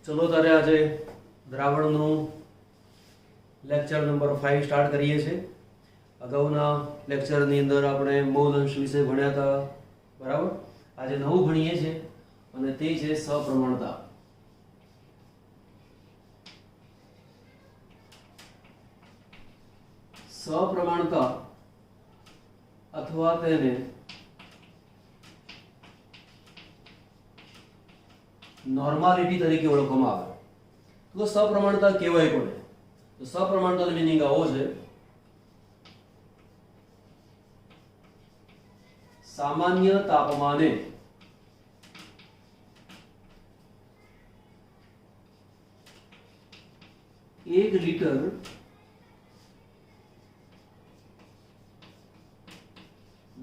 ચલો તારે આજે દ્રાવણનું લેક્ચર નંબર 5 સ્ટાર્ટ કરીએ છીએ. અગાઉના લેક્ચરની અંદર આપણે મોલ અંશ વિશે ભણ્યા હતા, બરાબર. આજે નવું ભણીએ છીએ અને તે છે સપ્રમાણતા. સપ્રમાણતા અથવા તેને નોર્માલિટી તરીકે ઓળખવામાં આવે. તો સપ્રમાણતા કહેવાય કોને? તો સપ્રમાણતાનો મીનિંગ આવો છે: સામાન્ય તાપમાને એક લીટર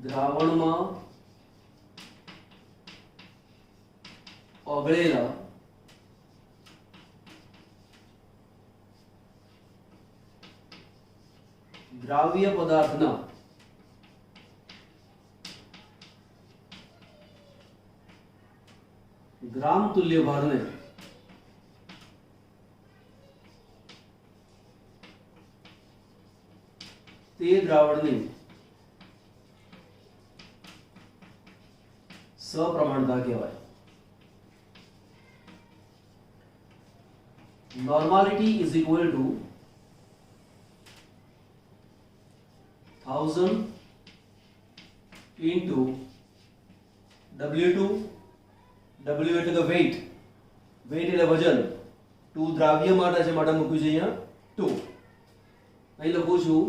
દ્રાવણમાં ઓગળેલા દ્રાવ્ય પદાર્થના ગ્રામ તુલ્ય ભારને તે દ્રાવણની સપ્રમાણતા કહેવાય. Normality is equal to 1000 into W2. W એટલે કે weight એટલે વજન. 2 દ્રાવ્ય માટે છે, માટે મૂક્યું છે અહીંયા 2. અહીં લખું છું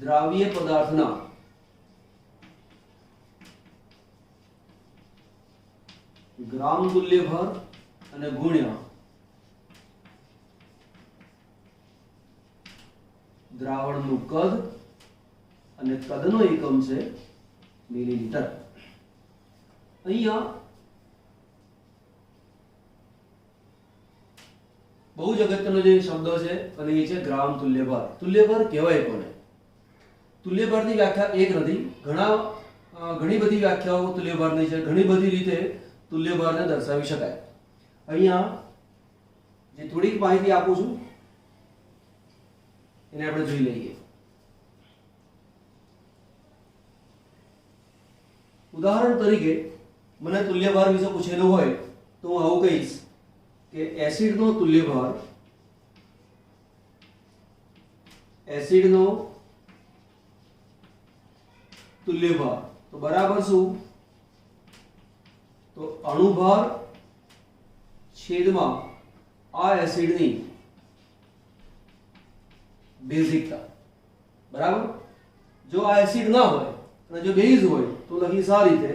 દ્રાવ્ય પદાર્થના ગ્રામ તુલ્ય ભાર અને ગુણ્યા દ્રાવણનું કદ, અને કદનો એકમ છે મિલીલીટર. અહીંયા બહુ જ અગત્યનો જે શબ્દ છે અને એ છે ગ્રામ તુલ્યભાર. તુલ્યભાર કહેવાય કોને? તુલ્યભારની વ્યાખ્યા એક નથી, ઘણી બધી વ્યાખ્યાઓ તુલ્યભારની છે. ઘણી બધી રીતે તુલ્યભારને દર્શાવી શકાય. અહીંયા જે થોડીક માહિતી આપું છું એને આપણે જોઈ લઈએ. ઉદાહરણ તરીકે મને તુલ્યભાર વિશે પૂછેલું હોય તો હું આવું કહીશ કે એસિડનો તુલ્યભાર, એસિડનો તુલ્યભાર તો બરાબર શું? તો અણુભાર છેદમાં આ એસિડની બેઝિકતા. બરાબર. જો આ એસિડ ના હોય અને જો બેઝ હોય તો લખીશ આ રીતે: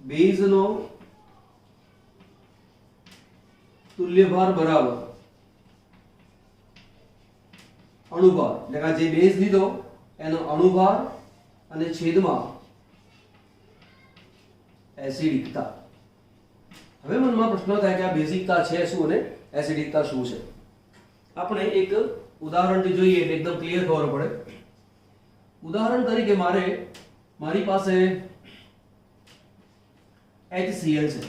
બેઝનો તુલ્યભાર બરાબર અણુભાર, એટલે કે જે બેઝ લીધો એનો અણુભાર અને છેદમાં એસિડિકતા. હવે મનમાં પ્રશ્ન થાય કે આ બેઝિકતા છે શું અને એસિડિકતા શું છે? આપણે એક ઉદાહરણથી જોઈએ એટલે એકદમ ક્લિયર ખબર પડે. ઉદાહરણ તરીકે મારી પાસે HCl છે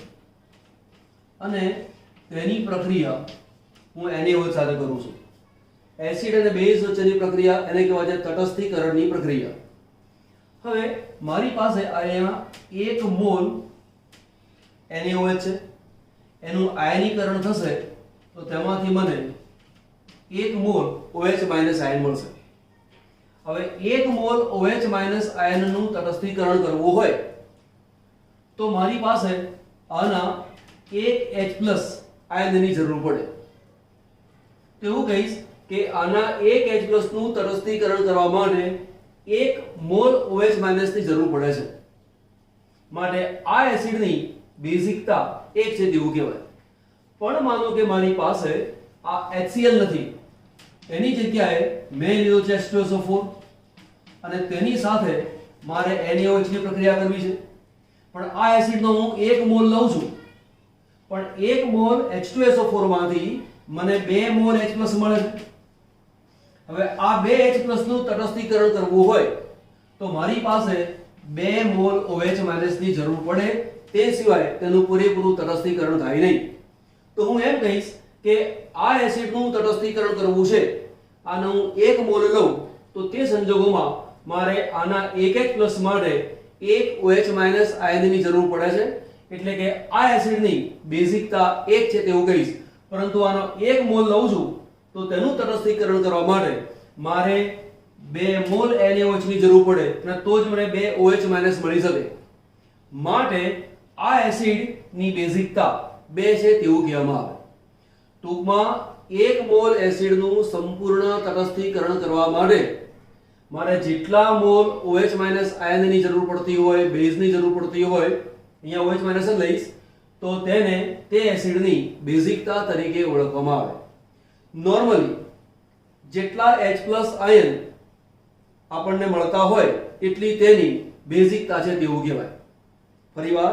અને તેની પ્રક્રિયા હું NaOH સાથે કરું છું. એસિડ અને બેઝ વચ્ચેની પ્રક્રિયા એને કહેવાય છે તટસ્થીકરણની પ્રક્રિયા. હવે મારી પાસે અહીંયા 1 મોલ NaOH છે, એનું આયનીકરણ થશે તો તેમાંથી મને 1 મોલ OH- આયન મળશે. હવે 1 મોલ OH- આયનનું તટસ્થીકરણ કરવું હોય તો મારી પાસે આના 1 H+ આયનની જરૂર પડે. તો એવું કહીશ કે આના 1 H+ નું તટસ્થીકરણ કરવા માટે 1 મોલ OH- ની જરૂર પડે છે. માટે આ એસિડની બેઝિકતા 1 છે તેવું કહેવાય. પણ માનો કે મારી પાસે આ HCl નથી, એની જગ્યાએ મેં લીધો છે H2SO4 અને તેની સાથે મારે NaOH ની પ્રક્રિયા કરવી છે. પણ આ એસિડનો હું 1 મોલ લઉં છું, પણ 1 મોલ H2SO4 માંથી મને 2 મોલ H+ મળે છે. હવે આ બે H+ નું તટસ્થીકરણ કરવું હોય તો મારી પાસે 2 મોલ OH માઇનસ ની જરૂર પડે, તે સિવાય તેનું પૂરેપૂરું તટસ્થીકરણ થાય નહીં. તો હું એમ કહીશ કે આ એસિડનું તટસ્થીકરણ કરવું છે, આનો હું 1 મોલ લઉં તો તે સંજોગોમાં મારે આના 1H+ માટે 1 OH માઇનસ આયનની જરૂર પડે છે. એટલે કે આ એસિડની બેઝિકતા 1 છે તેવું કહીશ. પરંતુ આનો 1 મોલ લઉં છું તો તેનું તટસ્થીકરણ કરવા માટે મારે 2 મોલ NaOH ની જરૂર પડે અને તો જ મને 2 OH માઇનસ મળી શકે. માટે આ એસિડની બેઝિકતા 2 છે તેવું કહેવામાં આવે. ટૂંકમાં 1 મોલ એસિડનું સંપૂર્ણ તટસ્થીકરણ કરવા માટે મારે જેટલા મોલ OH માઇનસ આયનની જરૂર પડતી હોય, બેઝની જરૂર પડતી હોય, અહીંયા OH માઇનસ જ લઈશ તો તેને તે એસિડની બેઝિકતા તરીકે ઓળખવામાં આવે. નોર્મલી જેટલા H+ આયન આપણને મળતા હોય એટલી તેની બેઝિકતા છે તેવું કહેવાય. ફરીવાર,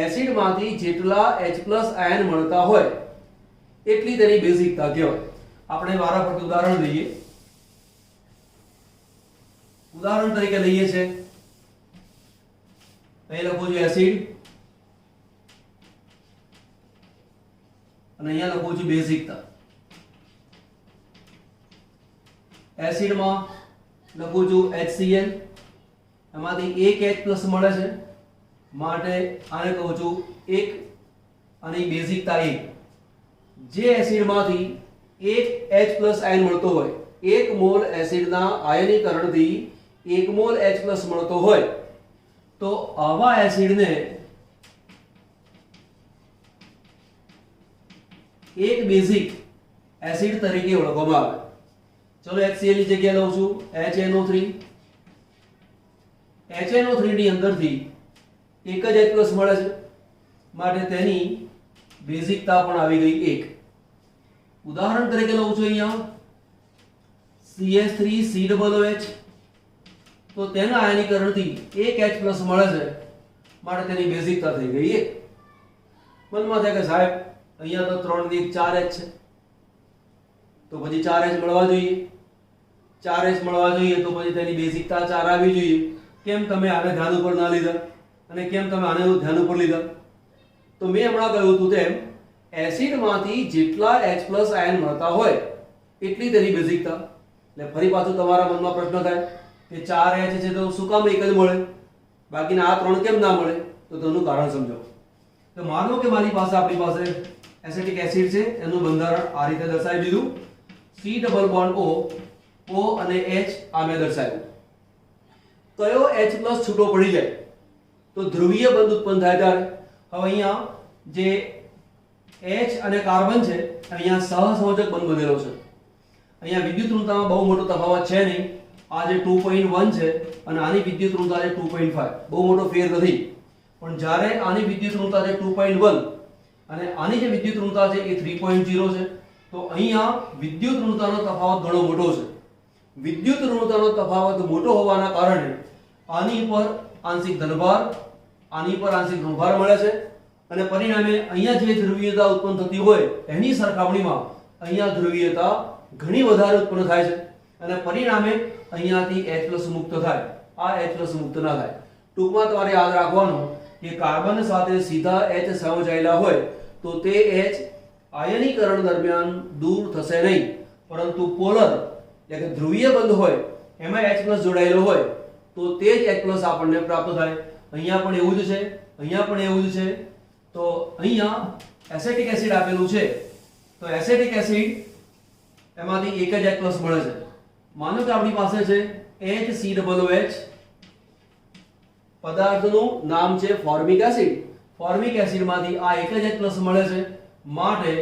એસિડમાંથી જેટલા H+ આયન મળતા હોય એટલી તેની બેઝિકતા કહેવાય. આપણે વારાફરતી ઉદાહરણ લઈએ. ઉદાહરણ તરીકે લઈએ છે, અહીં લખું છું એસિડ અને અહીંયા લખું છું બેઝિકતા. એસિડમાં લખું છું HCl, એમાંથી 1 H+ મળે છે માટે આને કહું છું 1 અને બેઝિકતા 1. જે એસિડમાંથી 1 H+ આયન મળતો હોય, 1 મોલ એસિડના આયનીકરણથી 1 મોલ H+ મળતો હોય તો આવા એસિડને એક બેઝિક એસિડ તરીકે ઓળખવામાં આવે. ચલો HCl ની જગ્યાએ લઉં છું HNO3. HNO3 ની અંદરથી એક જ H+ મળે છે માટે તેની બેઝિકતા પણ આવી ગઈ 1. ઉદાહરણ તરીકે લઉં છું અહીંયા CH3COOH, તો તેના આયનીકરણથી 1 H+ મળે છે માટે તેની બેઝિકતા થઈ ગઈ 1. મનમાં થાય કે સાહેબ અહીંયા તો 3 ની 4 H છે તો પછી 4 H મળવા જોઈએ. 4 H મળવા જોઈએ તો પછી તેની બેઝિકતા 4 આવી જોઈએ. કેમ તમે આને ધ્યાન ઉપર ના લીધા અને કેમ તમે આને ધ્યાન ઉપર લીધા? તો મેં હમણાં કહ્યું હતું તેમ એસિડમાંથી જેટલા H+ આયન મળતા હોય એટલી તેની બેઝિકતા. એટલે ફરી પાછું તમારા મનમાં પ્રશ્ન થાય કે 4 H છે તો શું કામ એક જ મળે, બાકીના આ 3 કેમ ના મળે? તો તેનું કારણ સમજો. તો માનો કે મારી પાસે આપણી પાસે એસિટિક એસિડ છે, એનું બંધારણ આ રીતે દર્શાવી દીધું. C ડબલ બોન્ડ O અને H આ મેં દર્શાવ્યું. કયો H+ છૂટો પડી જાય તો ધ્રુવીય બંધ ઉત્પન્ન થાય ત્યારે. હવે અહીંયા જે H અને કાર્બન છે અહીંયા સહસંયોજક બંધ બનેલો છે. અહીંયા વિદ્યુત ઋણતામાં બહુ મોટો તફાવત છે નહીં. આ જે 2.1 છે અને આની વિદ્યુત ઋણતા છે 2.5, બહુ મોટો ફેર નથી. પણ જ્યારે આની વિદ્યુત ઋણતા છે 2.1 અને આની જે વિદ્યુત ઋણતા છે એ 3.0 છે તો અહીંયા વિદ્યુત ઋણતાનો તફાવત ઘણો મોટો છે. વિદ્યુત ઋણતાનો તફાવત મોટો હોવાના કારણે આની પર આંશિક ધનભાર, આની પર આંશિક ઋણભાર મળે છે અને પરિણામે અહીંયા જે ધ્રુવીયતા ઉત્પન્ન થતી હોય એની સરખામણીમાં અહીંયા ધ્રુવીયતા ઘણી વધારે ઉત્પન્ન થાય છે અને પરિણામે અહીંયાથી H+ મુક્ત થાય. આ H+ મુક્ત ના થાય. ટૂંકમાં તમારે યાદ રાખવાનું કે કાર્બન સાથે સીધા H સંયોજાયેલા હોય તો તે H આયનીકરણ દરમિયાન દૂર થશે નહીં, પરંતુ પોલર એટલે કે ધ્રુવીય બંધ હોય એમાં H+ જોડાયેલો હોય તો તે જ H+ આપણને પ્રાપ્ત થાય. અહીંયા પણ એવું જ છે, અહીંયા પણ એવું જ છે. તો અહીંયા એસિટિક એસિડ આપેલું છે તો એસિટિક એસિડ એમાંથી એક જ H+ મળે છે. માનો કે આપણી પાસે છે HCOOH, પદાર્થનું નામ છે ફોર્મિક એસિડ. ફોર્મિક એસિડમાંથી આ એક જ H+ મળે છે માટે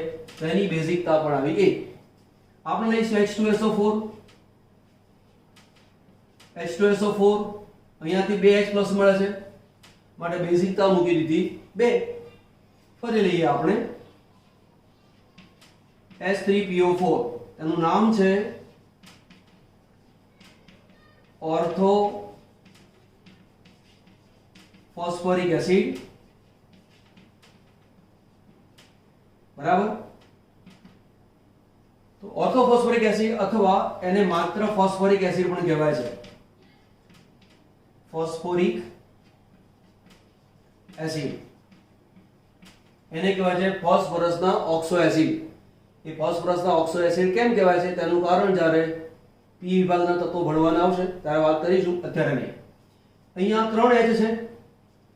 તેની બેઝિકતા પણ આવી ગઈ. આપણે લઈશું H2SO4. H2SO4 અહીંયાથી 2 H+ મળે છે માટે બેઝિકતા મૂકી દીધી 2. ફરી લઈએ આપણે H3PO4, એનું નામ છે ઓર્થો ફોસ્ફોરિક એસિડ. બરાબર? તો ઓર્થો ફોસ્ફોરિક એસિડ અથવા એને માત્ર ફોસ્ફોરિક એસિડ પણ કહેવાય છે. ફોસ્ફોરિક એસિડ, એને કહેવાય છે ફોસ્ફરસના ઓક્સો એસિડ. એ ફોસ્ફરસના ઓક્સો એસિડ કેમ કહેવાય છે તેનું કારણ જ્યારે પી વિભાગના તત્વો ભણવાના આવશે ત્યારે વાત કરીશું, અત્યારે નહીં. અહીંયા 3 H છે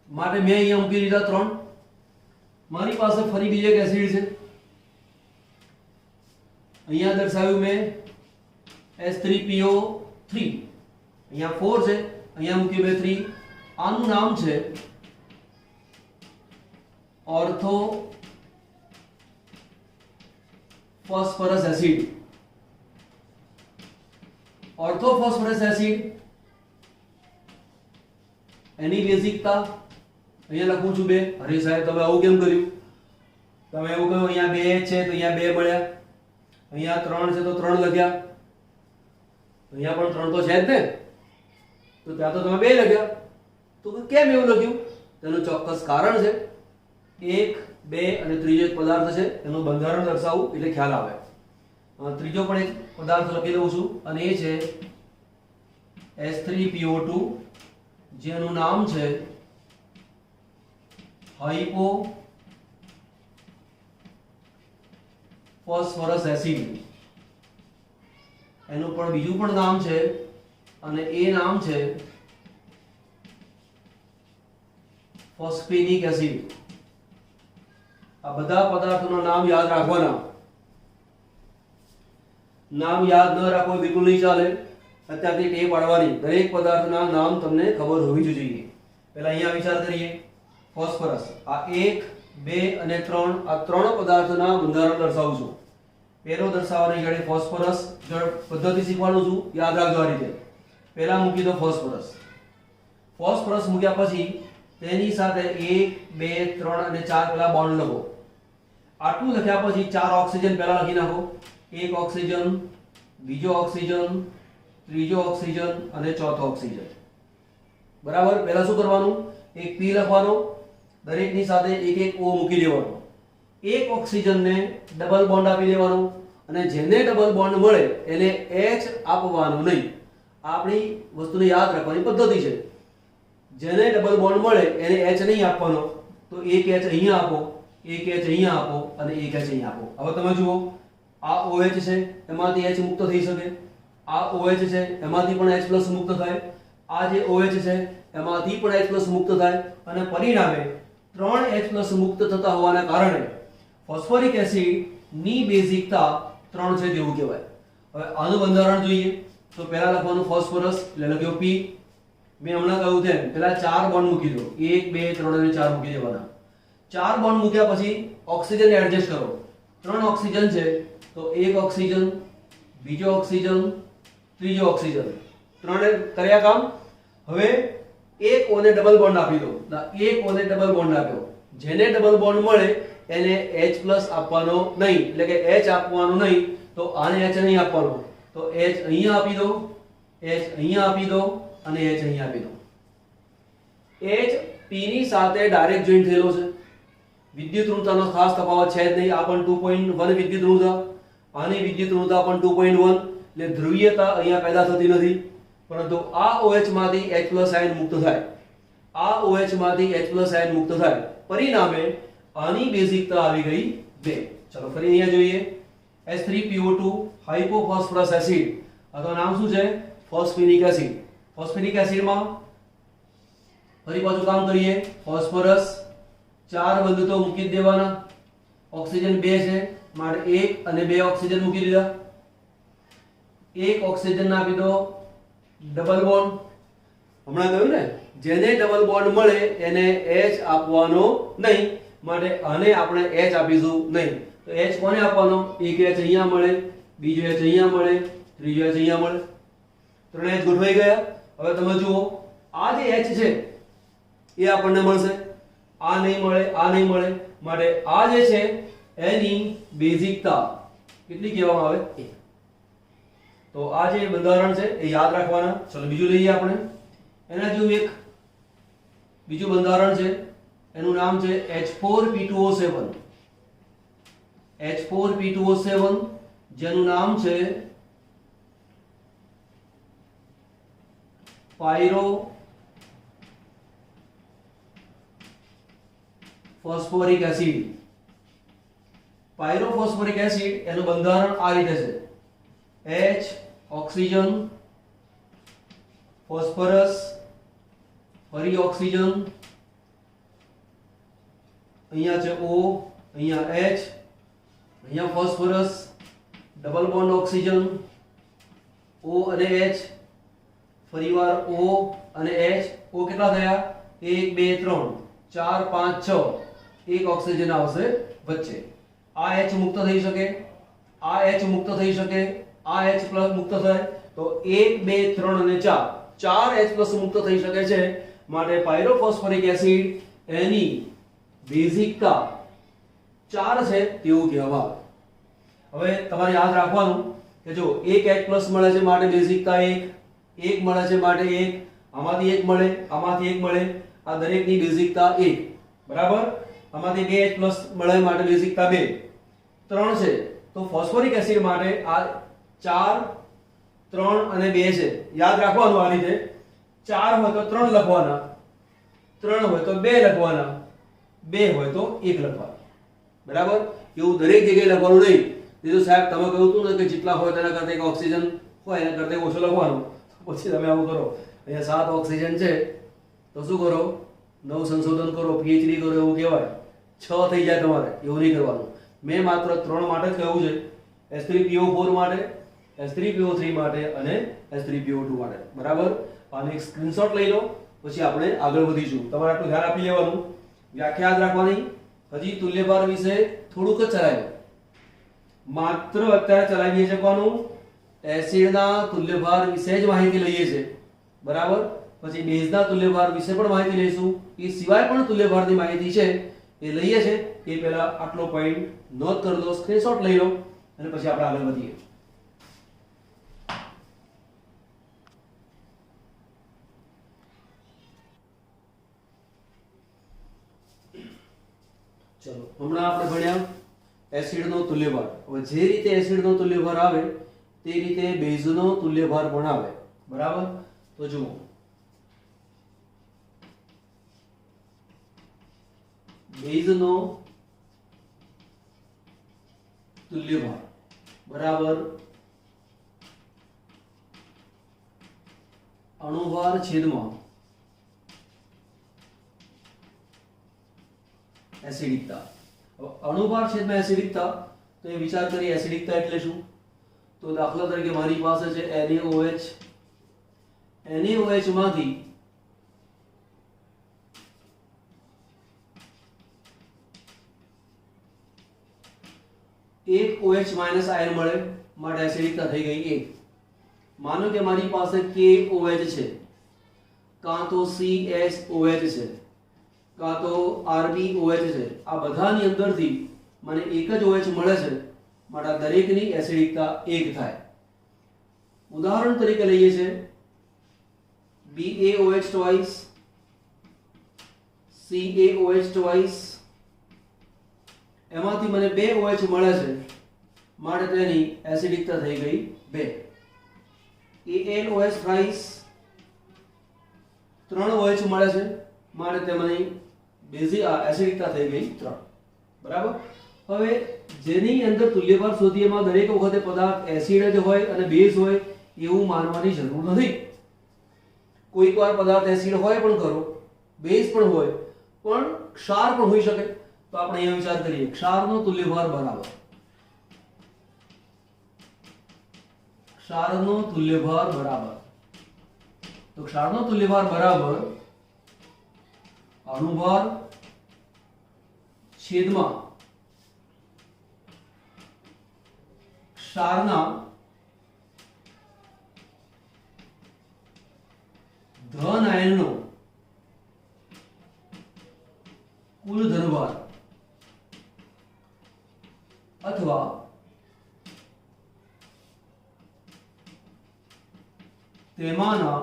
માટે મેં અહીંયા મૂકી દીધા 3. મારી પાસે ફરી બીજો એક એસિડ છે, અહીંયા દર્શાવ્યું મેં H3PO3. અહીંયા 4 છે, અહીંયા મૂક્યું મેં 3. આનું નામ છે orthophosphorous acid. Orthophosphorous acid એની બેઝિકતા અહીંયા લખું છું 2. અરે સાહેબ તમે આવું કેમ કર્યું? તમે એવું કહ્યું અહીંયા 2 છે તો અહીંયા 2 મળ્યા, અહીંયા 3 છે તો 3 લખ્યા, અહીંયા પણ 3 તો છે જ ને, તો ત્યાં તો તમે 2 લખ્યા. તો કેમ એવું લખ્યું? તેનું ચોક્કસ કારણ છે. 1, 2 અને ત્રીજો એક પદાર્થ છે, એનું બંધારણ દર્શાવવું એટલે ખ્યાલ આવે. ત્રીજો પણ એક પદાર્થ લખી દઉં છું અને એ છે H3PO2, જેનું નામ છે હાઇપો ફોસ્ફરસ એસિડ. એનું પણ બીજું પણ નામ છે અને એ નામ છે ફોસ્ફેનિક એસિડ. આ બધા પદાર્થોના નામ યાદ રાખવાના. નામ યાદ ન રાખો બિલકુલ નહીં ચાલે. અત્યારથી ટેપ પાડવાની. દરેક પદાર્થના નામ તમને ખબર હોવી જ જોઈએ. પહેલા અહીંયા વિચાર કરીએ. ફોસ્ફરસ, આ 1, 2 અને 3, આ 3 પદાર્થના બંધારણ દર્શાવું છું. પહેલો દર્શાવવાની ઘડી ફોસ્ફરસ પદ્ધતિ શીખવાનું છું, યાદ રાખજો આ રીતે. પહેલા મૂકી દો ફોસ્ફરસ. ફોસ્ફરસ મૂક્યા પછી તેની સાથે 1, 2, 3 અને 4 પેલા બોન્ડ લખો. આટલું લખ્યા પછી 4 ઓક્સિજન પહેલા લખી નાખો. 1 ઓક્સિજન, બીજો ઓક્સિજન, ત્રીજો ઓક્સિજન અને ચોથો ઓક્સિજન. બરાબર. પહેલા શું કરવાનું? એક P લખવાનો, દરેકની સાથે એક એક O મૂકી દેવાનો. એક ઓક્સિજનને ડબલ બોન્ડ આપી દેવાનો અને જેને ડબલ બોન્ડ મળે એને H આપવાનું નહીં. આપણી વસ્તુને યાદ રાખવાની પદ્ધતિ છે. જેને ડબલ બોન્ડ મળે એને H નહીં આપવાનો, તો એક H અહીંયા આપો, એક H અહીંયા આપો અને એક H અહીંયા આપો. હવે તમે જુઓ, આ OH છે એમાંથી H મુક્ત થઈ શકે, આ OH છે એમાંથી પણ H+ મુક્ત થાય, આ જે OH છે એમાંથી પણ H+ મુક્ત થાય અને પરિણામે 3 H+ મુક્ત થતા હોવાના કારણે ફોસ્ફોરિક એસિડ ની બેઝિકતા 3 છે તેવું કહેવાય. હવે આનું બંધારણ જોઈએ તો પહેલા લખવાનું ફોસ્ફરસ એટલે લખ્યો P. મેં હમણાં કહ્યું તેમ પહેલા 4 બોન્ડ મૂકી દો. 1, 2, 3 અને 4 મૂકી દેવાના. 4 બોન્ડ મૂક્યા પછી ઓક્સિજન એડજસ્ટ કરો. 3 ઓક્સિજન છે તો 1 ઓક્સિજન, બીજો ઓક્સિજન, ત્રીજો ઓક્સિજન. 3 કર્યા કામ. હવે એક O ને ડબલ બોન્ડ આપી દો. એક O ને ડબલ બોન્ડ આપ્યો. જેને ડબલ બોન્ડ મળે એને H+ આપવાનો નહીં, એટલે કે H આપવાનો નહીં, તો આને H નહીં આપવાનો, તો H અહીંયા આપી દો, H અહીંયા આપી દો અને H અહીંયા આપી દો. H P ની સાથે ડાયરેક્ટ જોઈન્ટ થયેલો છે. વિદ્યુત ઋણતાનો ખાસ તફાવત છે જ નહીં. આ પણ 2.1 વિદ્યુત ઋણતા, આની વિદ્યુત ઋણતા પણ 2.1, એટલે ધ્રુવીયતા અહીંયા પેદા થતી નથી. પરંતુ આ OH માંથી H+ આયન મુક્ત થાય, આ OH માંથી H+ આયન મુક્ત થાય. પરિણામે આની બેઝિકતા આવી ગઈ 2. ચલો ફરી અહીંયા જોઈએ. H3PO2 હાઇપોફોસ્ફરસ એસિડ, અથવા નામ શું છે? ફોસ્ફેનિક એસિડ. ફોસ્ફેનિક એસિડમાં ફરી પાછું કામ કરીએ. ફોસ્ફરસ 4 બંધ તો મૂકી દેવાના. ઓક્સિજન 2 છે માટે 1 અને 2 ઓક્સિજન મૂકી દીધા. 1 ઓક્સિજન આપી દો ડબલ બોન્ડ. હમણાં કહ્યું ને, જેને ડબલ બોન્ડ મળે એને H આપવાનો નહીં, માટે આને આપણે H આપીશું નહીં. તો H કોને આપવાનો? એક H અહીંયા મળે, બીજો H અહીંયા મળે, ત્રીજો H અહીંયા મળે. 3 H ગોઠવાઈ ગયા. હવે તમે જુઓ, આ જે H છે એ આપણને મળશે, આ નહીં મળે, આ નહીં મળે, માટે આ જે છે એની બેઝિકતા કેટલી કહેવામાં આવે? 1. તો આ જે બંધારણ છે એ યાદ રાખવાના. ચલો બીજું લઈએ આપણે. એના જેવું એક બીજું બંધારણ છે, એનું નામ છે H4P2O7. H4P2O7 જેનું નામ છે પાયરો ફોસ્ફોરિક એસિડ. પાયરોફોસ્ફોરિક એસિડ એનું બંધારણ આ રીતે છે. H ઓક્સિજન, ફોસ્ફરસ, ફરી ઓક્સિજન, અહીંયા છે O, અહીંયા H, અહીંયા phosphorus, double bond oxygen, O અને H, ફરીવાર O અને H. O કેટલા થયા? 1 2 3 4 5 6. એક ઓક્સિજન આવશે વચ્ચે. આ H મુક્ત થઈ શકે, આ H મુક્ત થઈ શકે, આ H પ્લસ મુક્ત થાય તો 1 2 3 અને 4 ચાર H પ્લસ મુક્ત થઈ શકે છે. માટે પાયરોફોસ્ફોરિક એસિડ એની બેઝિકતા 4 છે તેવું કહેવાય. હવે તમારે યાદ રાખવાનું કે જો એક H પ્લસ મળે છે માટે બેઝિકતા 1, એક મળે છે માટે 1, આમાંથી એક મળે, આમાંથી એક મળે, આ દરેકની બેઝિકતા 1. બરાબર? આમાંથી 2 H પ્લસ મળે માટે બેઝિકતા 2. 3 છે તો ફોસ્ફોરિક એસિડ માટે આ 4 3 અને 2 છે. યાદ રાખવાનું આ રીતે 4 હોય તો 3 લખવાના, 3 હોય તો 2 લખવાના, 2 હોય તો 1 લખવાના. બરાબર? એવું દરેક જગ્યાએ લખવાનું નહીં. બીજું સાહેબ તમે કહ્યું હતું ને કે જેટલા હોય તેના કરતાં એક ઓક્સિજન હોય એના કરતાં ઓછો લખવાનું. પછી તમે આવું કરો. અહીંયા 7 ઓક્સિજન છે તો શું કરો? નવું સંશોધન કરો, PhD કરો એવું કહેવાય. 6 થઈ જાય તમારે. એવું નહીં કરવાનું. મેં માત્ર 3 માટે જ કહ્યું છે. H3PO4 માટે, H3PO3 માટે અને H3PO2 માટે. બરાબર? આને એક સ્ક્રીનશોટ લઈ લો પછી આપણે આગળ વધીશું. તમારે આટલું ધ્યાન આપી લેવાનું. વ્યાખ્યા યાદ રાખવાની. હજી તુલ્યભાર વિશે થોડુંક જ ચલાવ્યું. માત્ર અત્યારે ચલાવીએ છે કોનું? એસિડના તુલ્યભાર વિશે જ માહિતી લઈએ છે. બરાબર? પછી બેઝના તુલ્યભાર વિશે પણ માહિતી લઈશું. એ સિવાય પણ તુલ્યભારની માહિતી છે એ લઈએ છે. એ પહેલા આટલો પોઈન્ટ નોટ કરી દો, સ્ક્રીનશોટ લઈ લો અને પછી આપણે આગળ વધીએ. ચલો હમણાં આપણે ભણ્યા એસિડનો તુલ્યભાર. હવે જે રીતે એસિડનો તુલ્યભાર આવે તે રીતે બેઝનો તુલ્યભાર પણ આવે. બરાબર? તો જુઓ બેઝનો તુલ્યભાર બરાબર અણુભાર છેદમાં એસિડિકતા. અણુભાર છેદમાં એસિડિકતા તો એ વિચાર કરીએ એસિડિકતા એટલે શું? તો દાખલા તરીકે મારી પાસે છે NaOH. NaOH માંથી એક OH માઇનસ આયન મળે માટે એસિડિકતા થઈ ગઈ 1. માનો કે મારી પાસે KOH છે, કાં તો CSOH છે, કાં તો RbOH છે. આ બધાની અંદરથી મને એક જ OH મળે છે માટે આ દરેકની એસિડિકતા 1 થાય. ઉદાહરણ તરીકે લઈએ છે BaOH twice, CaOH twice. એમાંથી મને 2 OH મળે છે માટે તેની એસિડિકતા થઈ ગઈ 2. AlOH thrice, 3 OH મળે છે માટે તેની એસિડિકતા થઈ ગઈ 3. બરાબર? હવે જેની અંદર તુલ્યભાર શોધીએ એમાં દરેક વખતે પદાર્થ એસિડ જ હોય અને બેઝ હોય એવું માનવાની જરૂર નથી. કોઈક વાર પદાર્થ એસિડ હોય પણ ખરો, બેઝ પણ હોય, પણ ક્ષાર પણ હોઈ શકે. તો આપણે અહીંયા વિચાર કરીએ ક્ષારનો તુલ્યભાર બરાબર ક્ષારનો તુલ્યભાર બરાબર તો ક્ષારનો તુલ્યભાર બરાબર અણુભાર છેદમાં ક્ષારના ધન આયનનો કુલ ધનભાર અથવા તેમાંના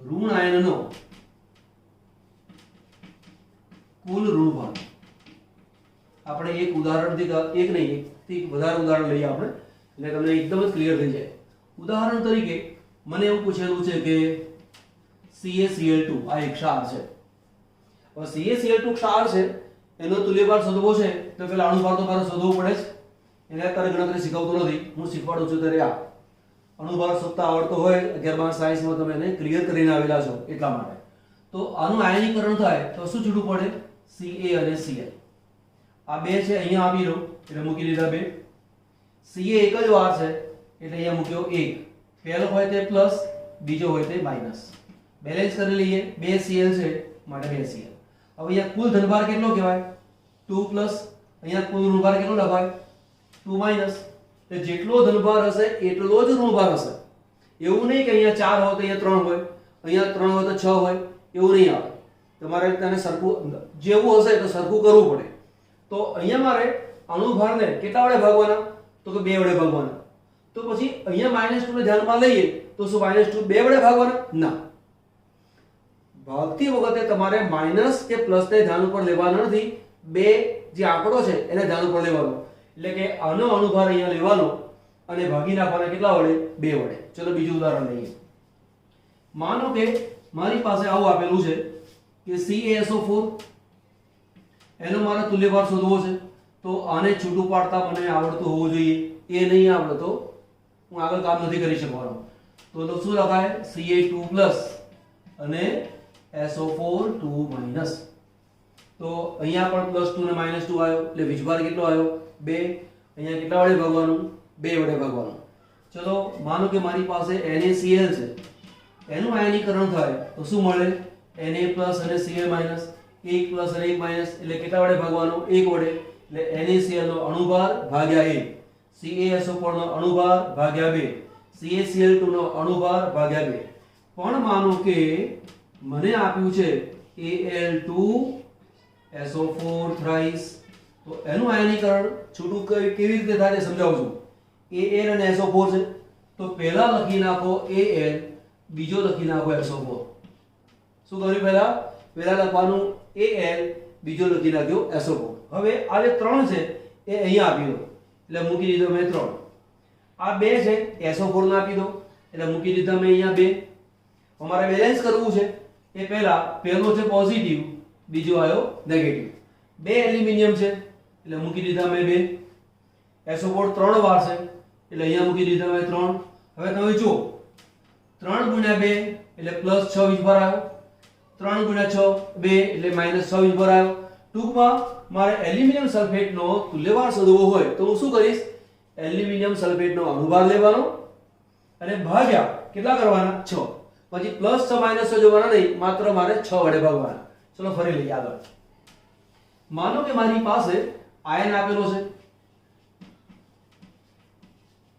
ઋણ આયનનો કુલ ઋણભાર. આપણે એક ઉદાહરણથી એક નહીં એકથી વધારે ઉદાહરણ લઈએ આપણે એટલે તમને એકદમ જ ક્લિયર થઈ જાય. ઉદાહરણ તરીકે મને એવું પૂછેલું છે કે CaCl2 આ એક ક્ષાર છે. હવે CaCl2 ક્ષાર છે એનો તુલ્યભાર શોધવો છે તો પેલા અણુભાર તો મારે શોધવો પડે જ. એને અત્યારે ગણતરી શીખવતો નથી, હું શીખવાડું છું ત્યારે આ અણુભાર શોધતા આવડતો હોય 11મા સાયન્સમાં તમે એને ક્લિયર કરીને આવેલા છો એટલા માટે. તો આનું આયનીકરણ થાય તો શું છૂટું પડે? Ca અને Cl. આ બે છે અહીંયા આપી દો એટલે મૂકી દીધા બે. Ca એક જ વાર છે એટલે અહીંયા મૂક્યો 1. પહેલો હોય તે પ્લસ, બીજો હોય તે માઈનસ. બેલેન્સ કરી લઈએ. 2 Cl છે માટે 2 Cl. હવે અહીંયા કુલ ધનભાર કેટલો કહેવાય? 2 પ્લસ. અહીંયા કુલ ઋણભાર કેટલો લખાય? 2 માઈનસ. એટલે જેટલો ધનભાર હશે એટલો જ ઋણભાર હશે. એવું નહીં કે અહીંયા 4 હોય તો અહીંયા 3 હોય, અહીંયા 3 હોય તો 6 હોય, એવું નહીં આવે. તમારે તેને સરખું જેવું હશે તો સરખું કરવું પડે. તો અહીંયા મારે અણુભારને કેટલા વડે ભાગવાના? તો કે 2 વડે ભાગવાના. તો પછી અહીંયા -2 ને ધ્યાનમાં લઈએ તો શું -2 2 વડે ભાગવાના? ના. ભાગતી વખતે તમારે માઈનસ કે પ્લસ ને ધ્યાન ઉપર લેવાનો નથી. 2 જે આંકડો છે એને ધ્યાન ઉપર લેવાનો. એટલે કે આનો અણુભાર અહીંયા લેવાનો અને ભાગી નાખવાના કેટલા વડે? 2 વડે. ચલો બીજું ઉદાહરણ લઈએ. માનો કે મારી પાસે આવું આપેલું છે કે CaSO4 એનો મારે તુલ્યભાર શોધવો છે. તો આને છૂટું પાડતા મને આવડતું હોવું જોઈએ. એ નહીં આવડે તો હું આગળ કામ નથી કરી શકવાનો. તો શું લખાય? Ca2+ અને SO4 2-. તો અહીંયા પણ +2 ને -2 આવ્યો એટલે વીજભાર કેટલો આવ્યો? 2. અહીંયા કેટલા વડે ભાગવાનું? 2 વડે ભાગવાનું. ચલો માનો કે મારી પાસે NaCl છે, એનું આયનીકરણ થાય તો શું મળે? Na+ અને Cl- 1 + અને 1 - એટલે કેટલા વડે ભાગવાનું? 1 વડે. એટલે NaCl નો અણુભાર ભાગ્યા 1, CaSO4 નો અણુભાર ભાગ્યા 2, CaCl2 નો અણુભાર ભાગ્યા 2. પણ માનો કે મને આપ્યું છે Al2SO4 થ્રાઈસ, તો એનું આયનીકરણ છૂટું કેવી રીતે થાય તે સમજાવું છું. Al અને SO4 છે તો પહેલા લખી નાખો Al, બીજો લખી નાખો SO4. શું કર્યું? પહેલા લખવાનું Al, બીજો લખી નાખ્યો SO4. હવે આ જે 3 છે એ અહીંયા આપી દો એટલે મૂકી દીધો મેં 3. આ 2 છે SO4 ને આપી દો એટલે મૂકી દીધા મેં અહીંયા 2. અમારે બેલેન્સ કરવું છે એ પહેલો છે પોઝિટિવ, બીજો આવ્યો નેગેટિવ. 2 એલ્યુમિનિયમ છે એટલે મૂકી દીધા મેં 2. SO4 3 વાર છે એટલે અહીંયા મૂકી દીધા મેં 3. હવે તમે જુઓ 3 × 2 એટલે +6 વીજભાર આવ્યો, 3 × 6 2 એટલે -6 વીજભાર આવ્યો. ટૂંકમાં મારે એલ્યુમિનિયમ સલ્ફેટનો તુલ્યભાર શોધવો હોય તો હું શું કરીશ? એલ્યુમિનિયમ સલ્ફેટનો અણુભાર લેવાનો અને ભાગ્યા કેટલા કરવાના? 6. પછી +6 -6 જોવાના નહીં, માત્ર મારે 6 વડે ભાગવાના. ચલો ફરી લઈએ આગળ. માનો કે મારી પાસે આયન આપેલો છે.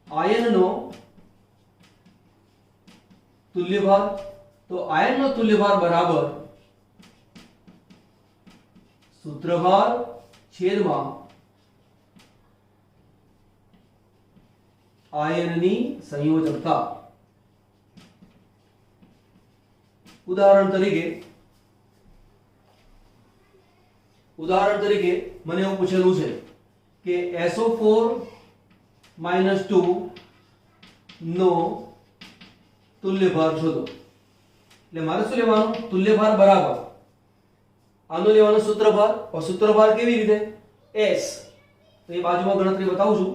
આયનનો તુલ્યભાર, તો આયનનો તુલ્યભાર બરાબર સૂત્રભાર છેદમાં આયનની સંયોજકતા. ઉદાહરણ તરીકે મને એવું પૂછેલું છે કે SO4 - 2 નો તુલ્યભાર શોધો. એટલે મારે શું લેવાનું? તુલ્યભાર બરાબર આનો લેવાનો સૂત્રભાર. और સૂત્રભાર કેવી રીતે? S. તો એ બાજુમાં ગણતરી બતાવું છું.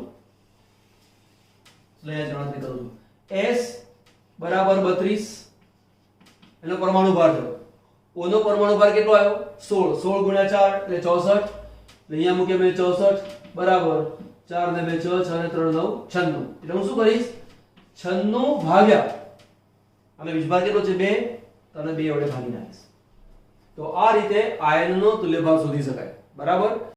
ગણતરી કરું છું. S બરાબર 32 એનો પરમાણુ ભાર થયો. O નો પરમાણુ ભાર કેટલો આવ્યો? 16. 16 × 4 એટલે 64. અહીંયા મૂકે મેં 64 બરાબર 4 ને 2 6, 6 ને 3 9 96. એટલે હું શું કરીશ? 96 ભાગ્યા અને વીજભાર કેટલો છે? 2. તને 2 વડે ભાગી નાખીશ. તો આ રીતે આયનનો તુલ્યભાર શોધી શકાય. બરાબર.